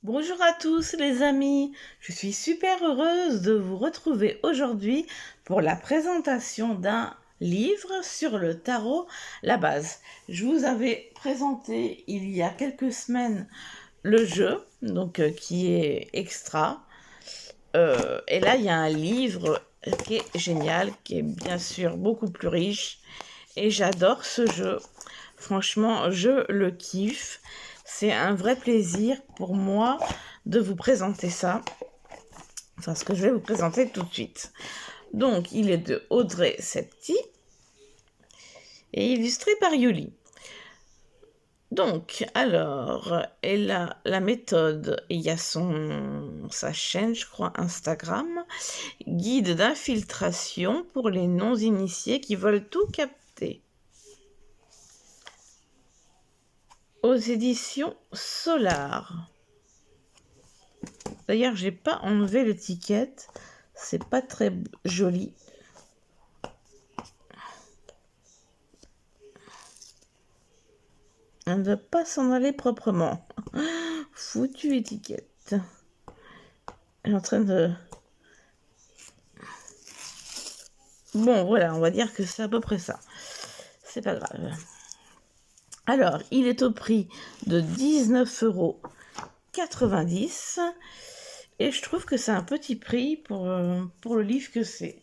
Bonjour à tous les amis, je suis super heureuse de vous retrouver aujourd'hui pour la présentation d'un livre sur le tarot, la base. Je vous avais présenté il y a quelques semaines le jeu, qui est extra. Et là, il y a un livre qui est génial, qui est bien sûr beaucoup plus riche. Et j'adore ce jeu. Franchement, je le kiffe. C'est un vrai plaisir pour moi de vous présenter ça. Enfin, ce que je vais vous présenter tout de suite. Donc, il est de Audrey Septi et illustré par Yuli. Donc, alors, elle a la méthode, il y a sa chaîne, je crois, Instagram, guide d'infiltration pour les non-initiés qui veulent tout capter. Aux éditions Solar. D'ailleurs, j'ai pas enlevé l'étiquette, c'est pas très joli. Elle ne veut pas s'en aller proprement. Foutue étiquette. Elle est en train de... Bon, voilà, on va dire que c'est à peu près ça. C'est pas grave. Alors, il est au prix de 19,90 € et je trouve que c'est un petit prix pour le livre que c'est.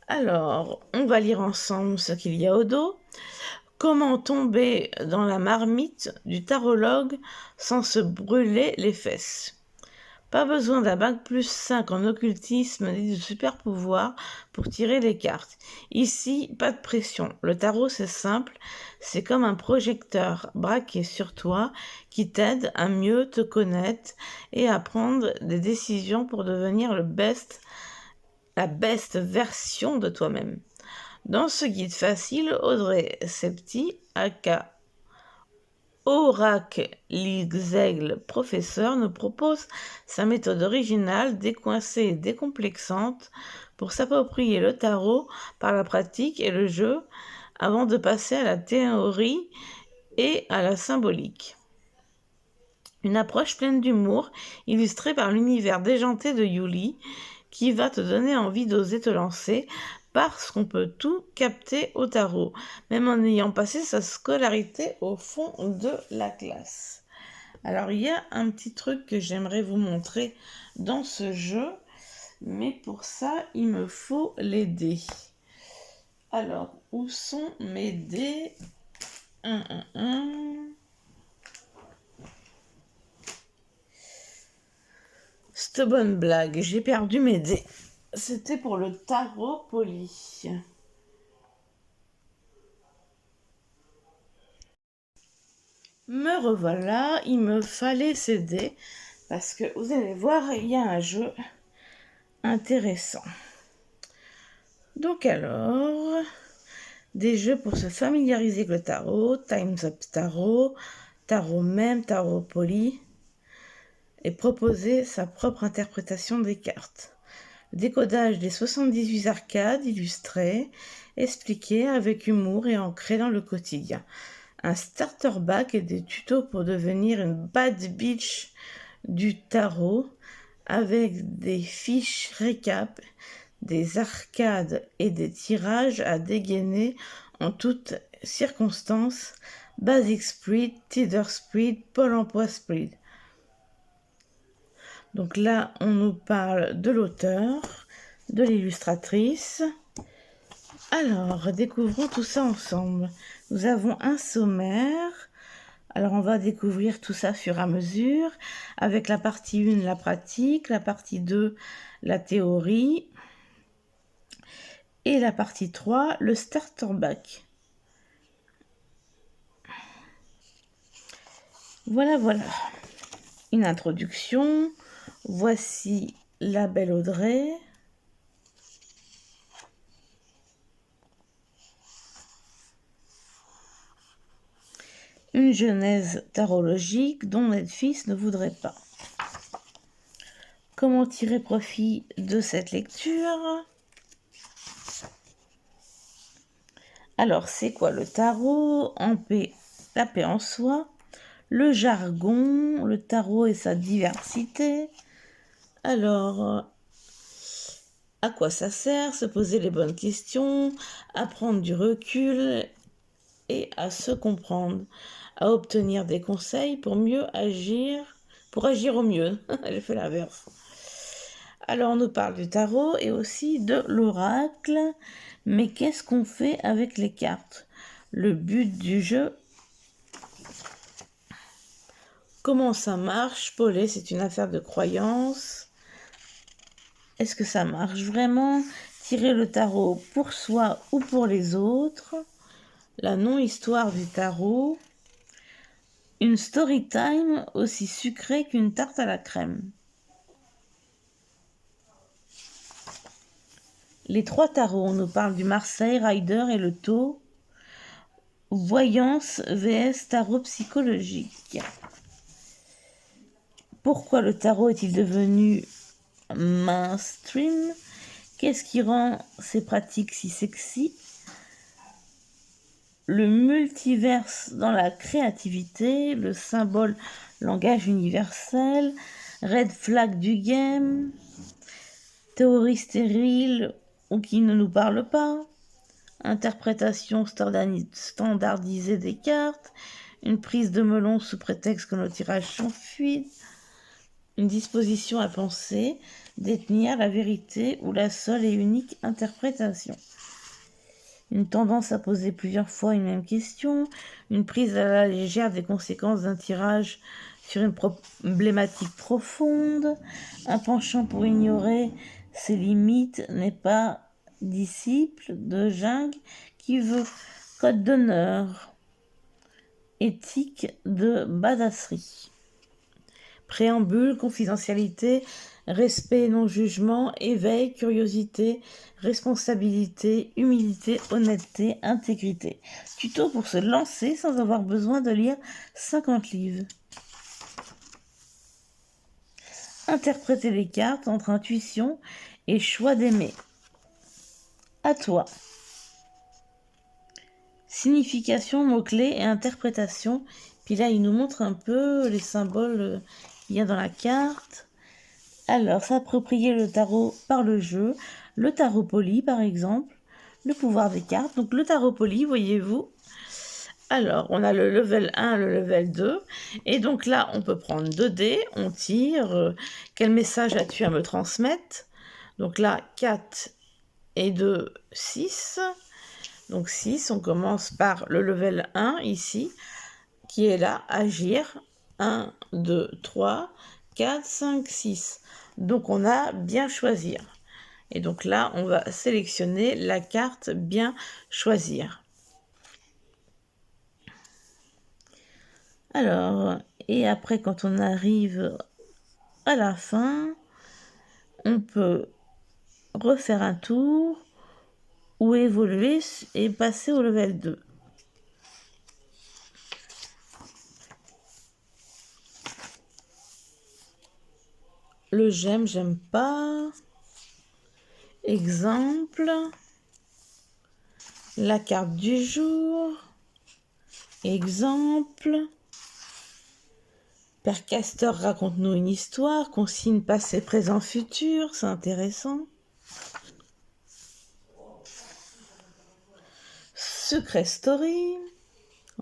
Alors, on va lire ensemble ce qu'il y a au dos. Comment tomber dans la marmite du tarologue sans se brûler les fesses? Pas besoin d'un bac plus 5 en occultisme ni de super pouvoir pour tirer les cartes. Ici, pas de pression. Le tarot, c'est simple. C'est comme un projecteur braqué sur toi qui t'aide à mieux te connaître et à prendre des décisions pour devenir la best version de toi-même. Dans ce guide facile, Audrey Septi, aka Oracle Lixaigle Professeur, nous propose sa méthode originale, décoincée et décomplexante pour s'approprier le tarot par la pratique et le jeu avant de passer à la théorie et à la symbolique. Une approche pleine d'humour, illustrée par l'univers déjanté de Yuli, qui va te donner envie d'oser te lancer parce qu'on peut tout capter au tarot, même en ayant passé sa scolarité au fond de la classe. Alors, il y a un petit truc que j'aimerais vous montrer dans ce jeu, mais pour ça, il me faut les dés. Alors, où sont mes dés? Cette bonne blague, j'ai perdu mes dés. C'était pour le tarot poli. Me revoilà, il me fallait ces dés parce que vous allez voir, il y a un jeu intéressant. Donc alors, des jeux pour se familiariser avec le tarot, Time's Up Tarot, Tarot même, Tarot poli, et proposer sa propre interprétation des cartes. Le décodage des 78 arcades illustrées, expliquées avec humour et ancrées dans le quotidien. Un starter back et des tutos pour devenir une bad bitch du tarot avec des fiches récap, des arcades et des tirages à dégainer en toutes circonstances. Basic Spread, Teeter Spread, Pôle emploi Spread. Donc là, on nous parle de l'auteur, de l'illustratrice. Alors, découvrons tout ça ensemble. Nous avons un sommaire. Alors, on va découvrir tout ça fur et à mesure, avec la partie 1, la pratique, la partie 2, la théorie, et la partie 3, le starter back. Voilà. Une introduction. Voici la belle Audrey. Une genèse tarologique dont Netflix ne voudrait pas. Comment tirer profit de cette lecture? Alors, c'est quoi le tarot? En paix, la paix en soi. le jargon, le tarot et sa diversité. Alors, à quoi ça sert? Se poser les bonnes questions, à prendre du recul et à se comprendre, à obtenir des conseils pour mieux agir, pour agir au mieux. J'ai fait l'inverse. Alors, on nous parle du tarot et aussi de l'oracle. Mais qu'est-ce qu'on fait avec les cartes? Le but du jeu. Comment ça marche? Paulet, c'est une affaire de croyance. Est-ce que ça marche vraiment? Tirer le tarot pour soi ou pour les autres? La non-histoire du tarot. Une story time aussi sucrée qu'une tarte à la crème. Les trois tarots, on nous parle du Marseille, Rider et le Tau. Voyance vs tarot psychologique. Pourquoi le tarot est-il devenu mainstream? Qu'est-ce qui rend ces pratiques si sexy? Le multiverse dans la créativité, le symbole langage universel, red flag du game, théorie stérile ou qui ne nous parle pas, interprétation standardisée des cartes, une prise de melon sous prétexte que nos tirages sont fluides, une disposition à penser, détenir la vérité ou la seule et unique interprétation. Une tendance à poser plusieurs fois une même question, une prise à la légère des conséquences d'un tirage sur une problématique profonde, un penchant pour ignorer ses limites n'est pas disciple de jungle qui veut code d'honneur, éthique de badasserie. Préambule, confidentialité, respect, non-jugement, éveil, curiosité, responsabilité, humilité, honnêteté, intégrité. Tuto pour se lancer sans avoir besoin de lire 50 livres. Interpréter les cartes entre intuition et choix d'aimer. À toi. Signification, mots-clés et interprétation. Puis là, il nous montre un peu les symboles qu'il y a dans la carte. Alors, s'approprier le tarot par le jeu. Le tarot poli, par exemple. Le pouvoir des cartes. Donc, le tarot poli, voyez-vous. Alors, on a le level 1, le level 2. Et donc là, on peut prendre 2 dés. On tire. Quel message as-tu à me transmettre? Donc là, 4 et 2, 6. Donc 6, on commence par le level 1 ici, qui est là, agir. 1, 2, 3, 4, 5, 6. Donc on a bien choisir. Et donc là, on va sélectionner la carte bien choisir. Alors, et après, quand on arrive à la fin, on peut refaire un tour ou évoluer et passer au level 2. Le j'aime pas. Exemple. La carte du jour. Exemple. Père Castor, raconte-nous une histoire. Consigne passé, présent, futur. C'est intéressant. Secret Story.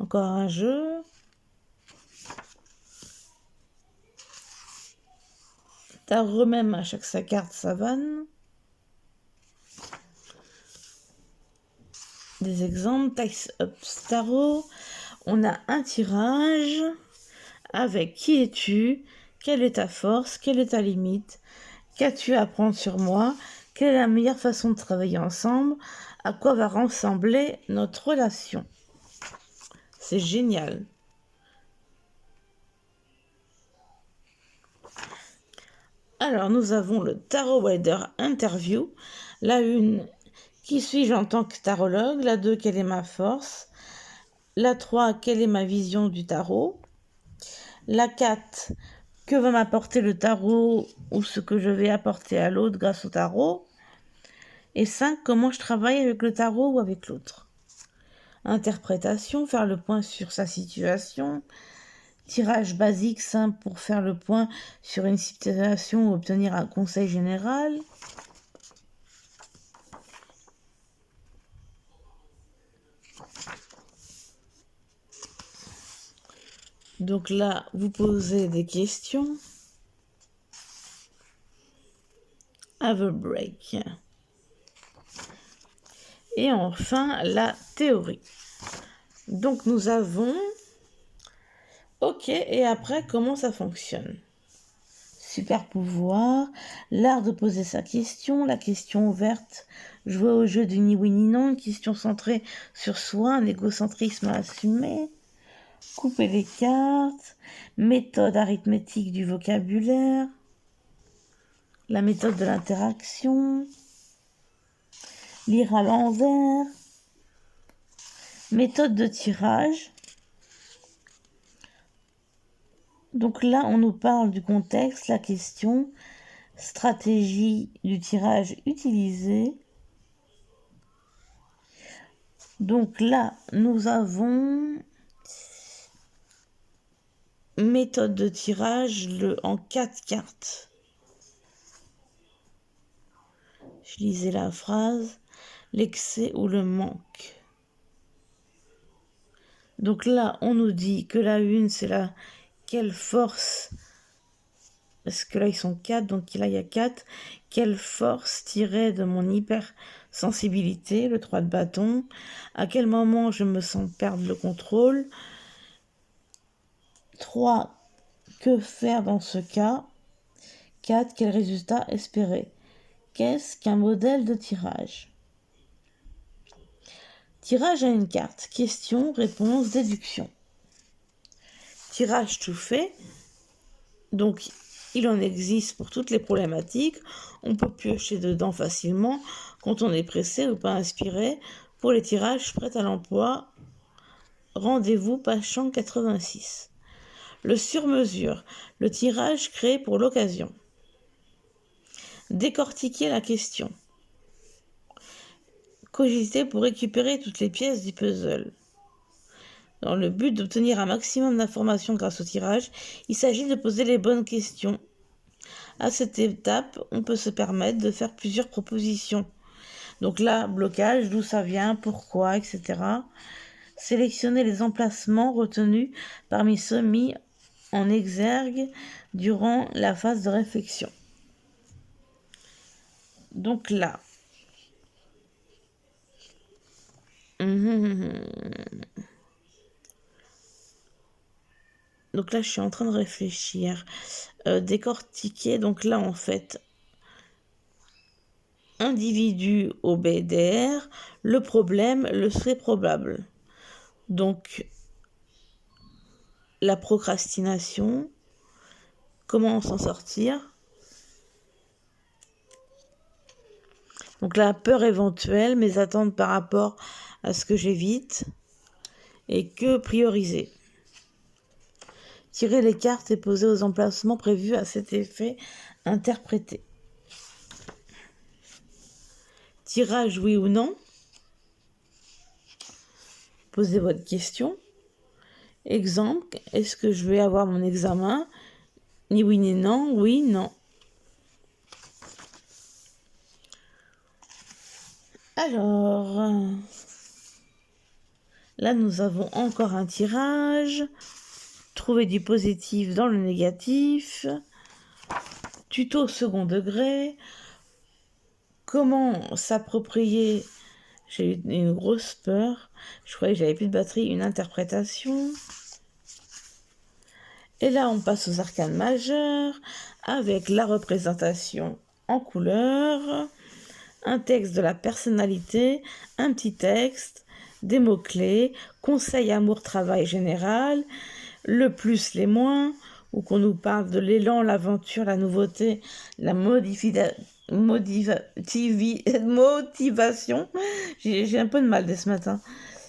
Encore un jeu. Tarot même à chaque sa carte savane. Des exemples. Tice Up Tarot. On a un tirage avec qui es-tu, quelle est ta force, quelle est ta limite, qu'as-tu à apprendre sur moi, quelle est la meilleure façon de travailler ensemble, à quoi va ressembler notre relation. C'est génial. Alors, nous avons le Tarot Rider Interview. La 1, qui suis-je en tant que tarologue? La 2, quelle est ma force? La 3, quelle est ma vision du tarot? La 4, que va m'apporter le tarot ou ce que je vais apporter à l'autre grâce au tarot? Et 5, comment je travaille avec le tarot ou avec l'autre? Interprétation, faire le point sur sa situation. tirage basique simple pour faire le point sur une situation ou obtenir un conseil général. Donc là, vous posez des questions. Have a break. Et enfin, la théorie. Donc nous avons... Ok, et après, comment ça fonctionne? Super pouvoir, l'art de poser sa question, la question ouverte, jouer au jeu du ni oui ni non, une question centrée sur soi, un égocentrisme à assumer, couper les cartes, méthode arithmétique du vocabulaire, la méthode de l'interaction, lire à l'envers, méthode de tirage. Donc là, on nous parle du contexte, la question, stratégie du tirage utilisée. Donc là, nous avons méthode de tirage en 4 cartes. Je lisais la phrase, l'excès ou le manque. Donc là, on nous dit que la une, c'est la quelle force, parce que là, ils sont 4, donc là, il y a 4. Quelle force tirer de mon hypersensibilité, le 3 de bâton. À quel moment je me sens perdre le contrôle. 3. Que faire dans ce cas. 4. Quel résultat espérer. Qu'est-ce qu'un modèle de tirage? Tirage à une carte. Question, réponse, déduction. Tirage tout fait. Donc, il en existe pour toutes les problématiques. On peut piocher dedans facilement quand on est pressé ou pas inspiré. Pour les tirages prêts à l'emploi, rendez-vous page 186. Le sur-mesure, le tirage créé pour l'occasion. Décortiquer la question. Cogiter pour récupérer toutes les pièces du puzzle. Dans le but d'obtenir un maximum d'informations grâce au tirage, il s'agit de poser les bonnes questions. À cette étape, on peut se permettre de faire plusieurs propositions. Donc là, blocage, d'où ça vient, pourquoi, etc. Sélectionner les emplacements retenus parmi ceux mis en exergue durant la phase de réflexion. Donc là, donc là, je suis en train de réfléchir. Décortiquer, donc là, en fait, individu au BDR, le problème, le serait probable. Donc, la procrastination, comment s'en sortir. Donc la peur éventuelle, mes attentes par rapport à ce que j'évite et que prioriser. Tirer les cartes et poser aux emplacements prévus à cet effet, interpréter. Tirage oui ou non. Posez votre question. Exemple, est-ce que je vais avoir mon examen? Ni oui ni non, oui, non. Alors, là nous avons encore un tirage. Trouver du positif dans le négatif. Tuto second degré. Comment s'approprier, j'ai eu une grosse peur, je croyais que j'avais plus de batterie, une interprétation. Et là, on passe aux arcanes majeures, avec la représentation en couleur, un texte de la personnalité, un petit texte, des mots-clés, conseil, amour, travail général, le plus, les moins, où qu'on nous parle de l'élan, l'aventure, la nouveauté, la motivation. J'ai un peu de mal dès ce matin.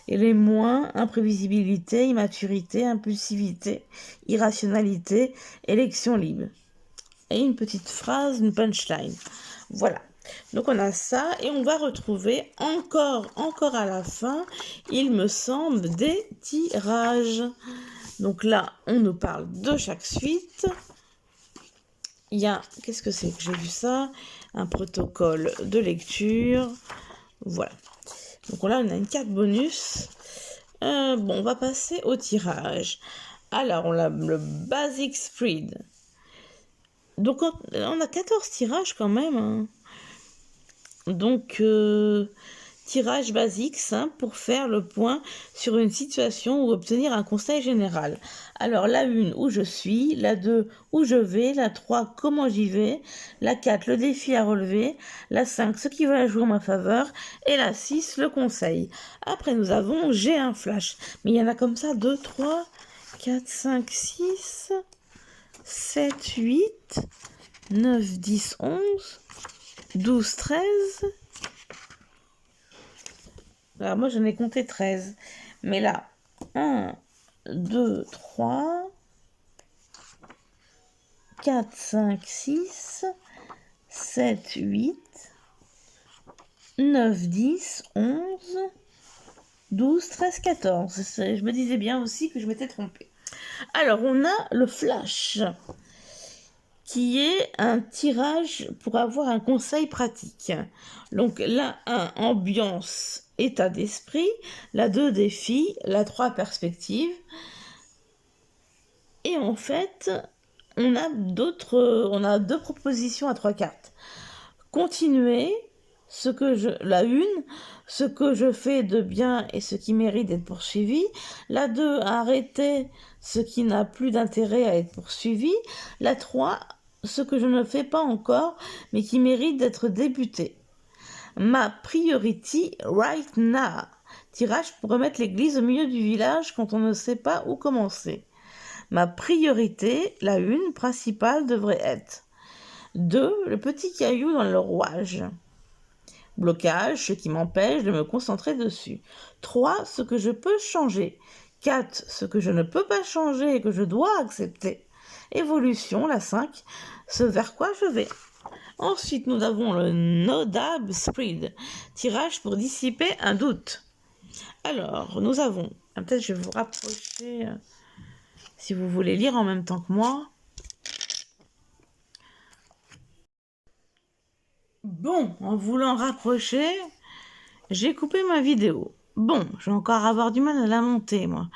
Et les moins, imprévisibilité, immaturité, impulsivité, irrationalité, élection libre. Et une petite phrase, une punchline. Voilà. Donc on a ça et on va retrouver encore à la fin, il me semble, des tirages. Donc là, on nous parle de chaque suite. Il y a, qu'est-ce que c'est que j'ai vu ça? Un protocole de lecture. Voilà. Donc là, on a une carte bonus. Bon, on va passer au tirage. Alors, on a le Basic Spread. Donc, on a 14 tirages quand même. Hein. Donc, tirage basique, simple, pour faire le point sur une situation ou obtenir un conseil général. Alors, la 1, où je suis. La 2, où je vais. La 3, comment j'y vais. La 4, le défi à relever. La 5, ce qui va jouer en ma faveur. Et la 6, le conseil. Après, nous avons j'ai un flash. Mais il y en a comme ça 2, 3, 4, 5, 6, 7, 8, 9, 10, 11, 12, 13. Alors moi, j'en ai compté 13. Mais là, 1, 2, 3, 4, 5, 6, 7, 8, 9, 10, 11, 12, 13, 14. Je me disais bien aussi que je m'étais trompée. Alors, on a le flash, qui est un tirage pour avoir un conseil pratique. Donc, la 1, ambiance, état d'esprit. La 2, défi. La 3, perspective. Et en fait, on a deux propositions à 3 cartes. Continuer, la 1, ce que je fais de bien et ce qui mérite d'être poursuivi. La 2, arrêter ce qui n'a plus d'intérêt à être poursuivi. La 3, ce que je ne fais pas encore, mais qui mérite d'être débuté. Ma priority right now. Tirage pour remettre l'église au milieu du village quand on ne sait pas où commencer. Ma priorité, la 1, principale, devrait être 2, le petit caillou dans le rouage. Blocage, ce qui m'empêche de me concentrer dessus. 3, ce que je peux changer. 4, ce que je ne peux pas changer et que je dois accepter. Évolution, la 5, ce vers quoi je vais. Ensuite, nous avons le Nodab Spread, tirage pour dissiper un doute. Alors, nous avons, peut-être je vais vous rapprocher, si vous voulez lire en même temps que moi. Bon, en voulant rapprocher, j'ai coupé ma vidéo. Bon, je vais encore avoir du mal à la monter, moi.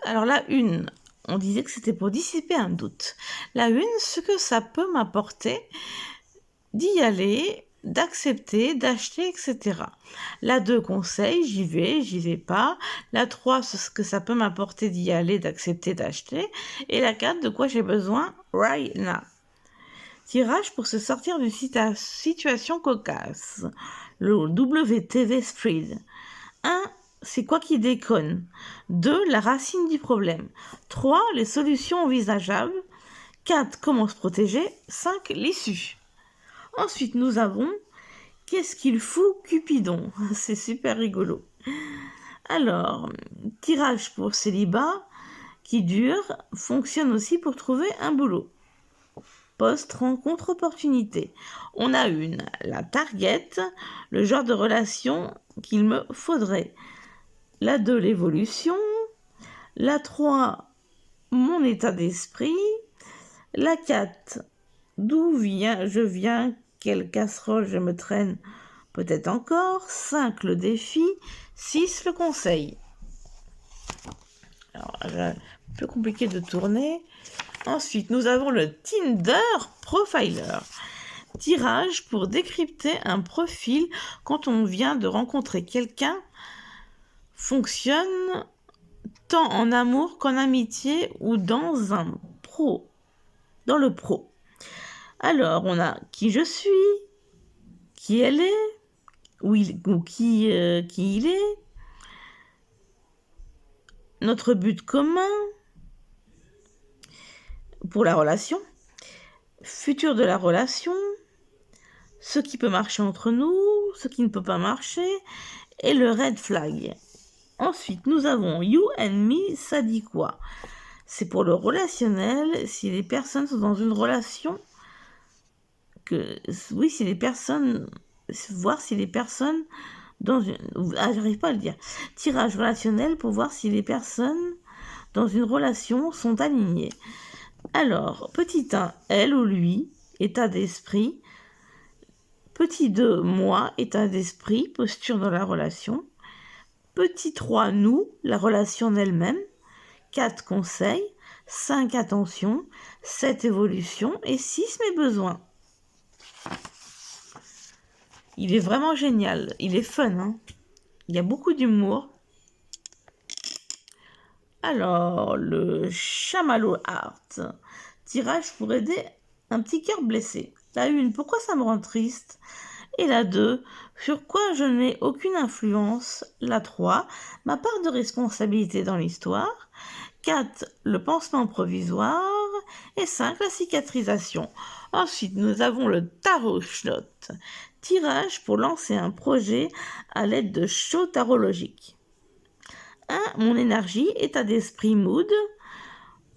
Alors la 1, on disait que c'était pour dissiper un doute. La 1, ce que ça peut m'apporter d'y aller, d'accepter, d'acheter, etc. La 2, conseil, j'y vais pas. La 3, ce que ça peut m'apporter d'y aller, d'accepter, d'acheter. Et la 4, de quoi j'ai besoin right now. Tirage pour se sortir d'une situation cocasse. Le WTV Spread. 1, c'est quoi qui déconne. 2, la racine du problème. 3, les solutions envisageables. 4, comment se protéger. 5, l'issue. Ensuite, nous avons qu'est-ce qu'il fout Cupidon. C'est super rigolo. Alors, tirage pour célibat qui dure, fonctionne aussi pour trouver un boulot. Post-rencontre opportunité. On a la target, le genre de relation qu'il me faudrait. La 2, l'évolution. La 3, mon état d'esprit. La 4, d'où je viens, quelle casserole je me traîne, peut-être encore. 5, le défi. 6, le conseil. Alors, un peu compliqué de tourner. Ensuite, nous avons le Tinder Profiler. Tirage pour décrypter un profil quand on vient de rencontrer quelqu'un. Fonctionne tant en amour qu'en amitié ou dans le pro. Alors, on a qui je suis, qui elle est, ou qui il est, notre but commun pour la relation, futur de la relation, ce qui peut marcher entre nous, ce qui ne peut pas marcher, et le red flag. Ensuite, nous avons You and Me, ça dit quoi? C'est pour le relationnel, si les personnes sont dans une relation, voir si les personnes j'arrive pas à le dire. Tirage relationnel pour voir si les personnes dans une relation sont alignés. Alors, petit 1, elle ou lui, état d'esprit. Petit 2, moi, état d'esprit, posture dans la relation. Petit 3, nous, la relation en elle-même. 4, conseil. 5, attention. 7, évolution. Et 6, mes besoins. Il est vraiment génial. Il est fun, hein. Il y a beaucoup d'humour. Alors, le chamallow art. Tirage pour aider un petit cœur blessé. La 1, pourquoi ça me rend triste? Et la 2, sur quoi je n'ai aucune influence. La 3, ma part de responsabilité dans l'histoire. 4, le pansement provisoire. Et 5, la cicatrisation. Ensuite, nous avons le tarot shot. Tirage pour lancer un projet à l'aide de shots tarologiques. 1, mon énergie, état d'esprit, mood.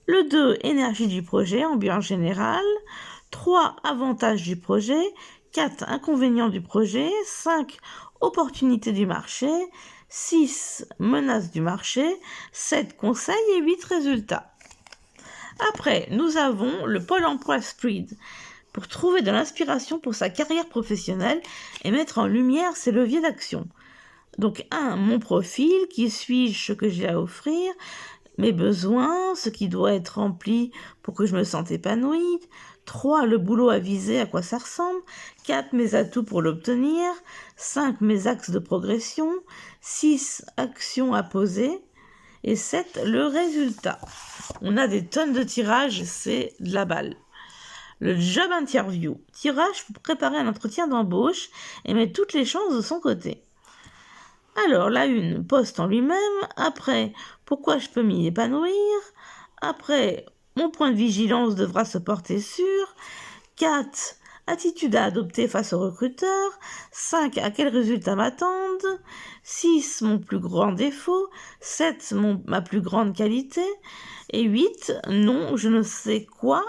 Le 2, énergie du projet, ambiance générale. 3, avantages du projet. 4, inconvénients du projet. 5, opportunités du marché. 6, menaces du marché. 7, conseils et 8, résultats. Après, nous avons le Pôle emploi Spreed pour trouver de l'inspiration pour sa carrière professionnelle et mettre en lumière ses leviers d'action. Donc 1, mon profil, qui suis-je, ce que j'ai à offrir, mes besoins, ce qui doit être rempli pour que je me sente épanouie. 3, le boulot à viser, à quoi ça ressemble. 4, mes atouts pour l'obtenir. 5, mes axes de progression. 6, actions à poser. Et 7, le résultat. On a des tonnes de tirages, c'est de la balle. Le job interview. Tirage pour préparer un entretien d'embauche et mettre toutes les chances de son côté. Alors, la 1, poste en lui-même. Après, pourquoi je peux m'y épanouir. Après, mon point de vigilance devra se porter sur. 4, attitude à adopter face au recruteur. 5, à quel résultat m'attendent. 6, mon plus grand défaut. 7, ma plus grande qualité. Et 8, non, je ne sais quoi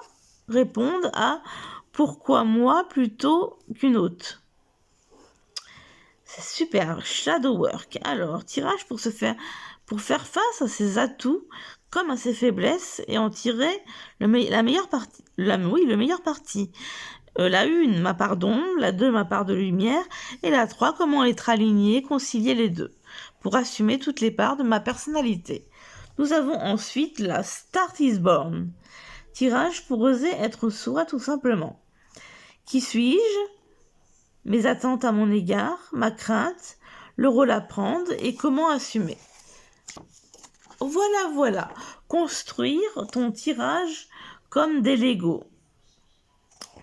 répondre à pourquoi moi plutôt qu'une autre. C'est super, shadow work. Alors, tirage pour faire face à ses atouts comme à ses faiblesses et en tirer le meilleur parti. La 1, ma part d'ombre, la 2, ma part de lumière, et la 3, comment être aligné, concilier les deux, pour assumer toutes les parts de ma personnalité. Nous avons ensuite la Start is Born. Tirage pour oser être soi tout simplement. Qui suis-je? Mes attentes à mon égard, ma crainte, le rôle à prendre et comment assumer. Voilà. Construire ton tirage comme des Legos.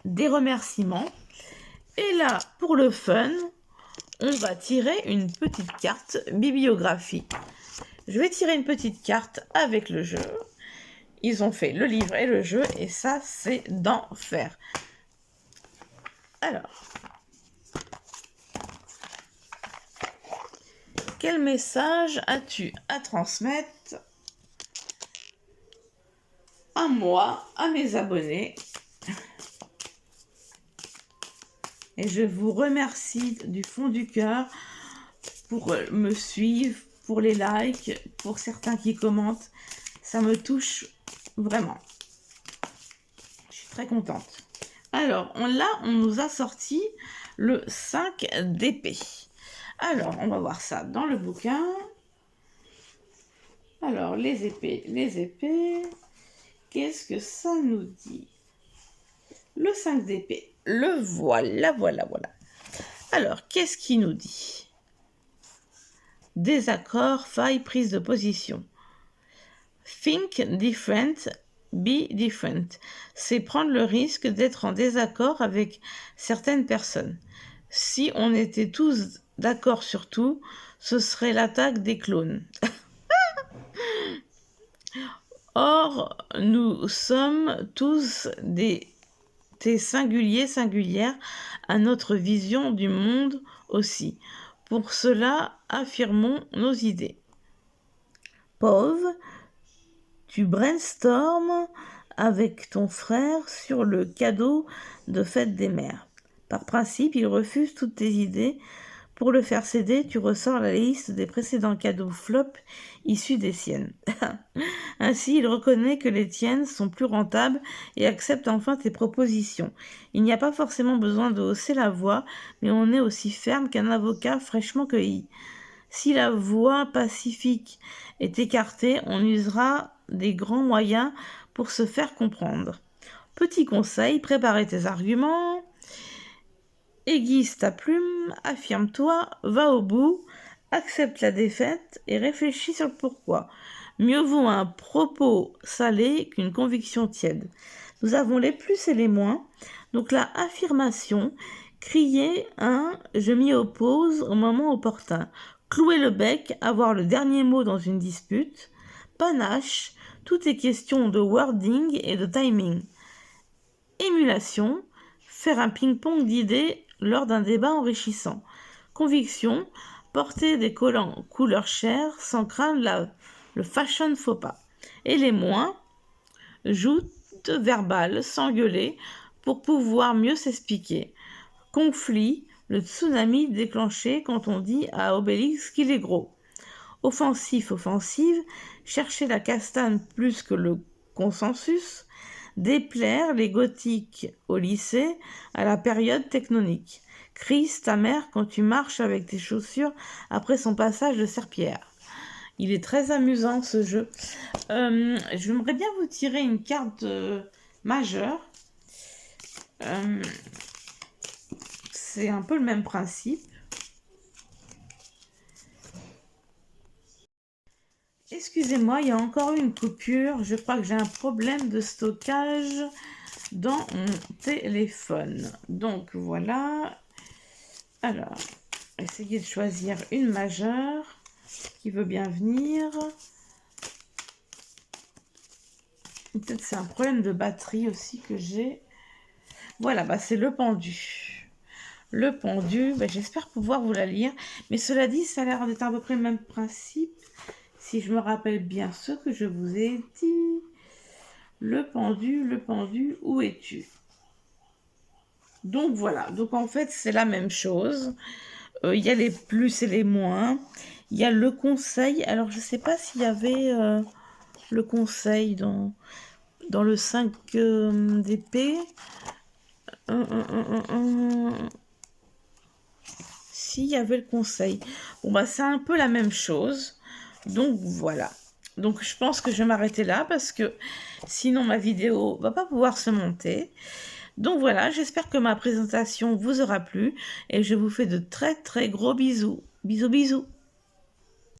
Des remerciements. Et là, pour le fun, on va tirer une petite carte bibliographie. Je vais tirer une petite carte avec le jeu. Ils ont fait le livre et le jeu et ça, c'est d'enfer. Alors, quel message as-tu à transmettre à moi, à mes abonnés? Et je vous remercie du fond du cœur pour me suivre, pour les likes, pour certains qui commentent. Ça me touche vraiment. Je suis très contente. Alors, on nous a sorti le 5 d'épée. Alors, on va voir ça dans le bouquin. Alors, les épées. Qu'est-ce que ça nous dit? Le 5 d'épée. Le voilà. Alors, qu'est-ce qu'il nous dit? Désaccord, faille, prise de position. Think different, be different. C'est prendre le risque d'être en désaccord avec certaines personnes. Si on était tous d'accord sur tout, ce serait l'attaque des clones. Or, nous sommes tous des singulières à notre vision du monde aussi. Pour cela, affirmons nos idées. Pauvre, tu brainstormes avec ton frère sur le cadeau de fête des mères. Par principe, il refuse toutes tes idées Pour le faire céder, tu ressors la liste des précédents cadeaux flop issus des siennes. Ainsi, il reconnaît que les tiennes sont plus rentables et accepte enfin tes propositions. Il n'y a pas forcément besoin de hausser la voix, mais on est aussi ferme qu'un avocat fraîchement cueilli. Si la voix pacifique est écartée, on usera des grands moyens pour se faire comprendre. Petit conseil, préparer tes arguments, aiguise ta plume, affirme-toi, va au bout, accepte la défaite et réfléchis sur le pourquoi. Mieux vaut un propos salé qu'une conviction tiède. Nous avons les plus et les moins. Donc la affirmation, crier un « je m'y oppose » au moment opportun. Clouer le bec, avoir le dernier mot dans une dispute. Panache, tout est question de wording et de timing. Émulation, faire un ping-pong d'idées lors d'un débat enrichissant. Conviction, porter des collants couleur chair sans craindre le fashion faux pas. Et les moins, joute verbale, s'engueuler pour pouvoir mieux s'expliquer. Conflit, le tsunami déclenché quand on dit à Obélix qu'il est gros. Offensif, offensive, chercher la castagne plus que le consensus, déplaire les gothiques au lycée à la période tectonique. Crise ta mère quand tu marches avec tes chaussures après son passage de serpillère. Il est très amusant ce jeu. J'aimerais bien vous tirer une carte majeure. C'est un peu le même principe. Excusez-moi, il y a encore eu une coupure. Je crois que j'ai un problème de stockage dans mon téléphone. Donc voilà. Alors, essayez de choisir une majeure qui veut bien venir. Peut-être c'est un problème de batterie aussi que j'ai. Voilà, bah c'est le pendu. Le pendu, bah, j'espère pouvoir vous la lire. Mais cela dit, ça a l'air d'être à peu près le même principe. Si je me rappelle bien ce que je vous ai dit. Le pendu, où es-tu? Donc voilà, donc en fait c'est la même chose. Il y a les plus et les moins. Il y a le conseil. Alors je ne sais pas s'il y avait le conseil dans le 5 d'épée. S'il y avait le conseil. Bon bah c'est un peu la même chose. Donc voilà. Donc je pense que je vais m'arrêter là parce que sinon ma vidéo va pas pouvoir se monter. Donc voilà, j'espère que ma présentation vous aura plu et je vous fais de très très gros bisous. Bisous bisous.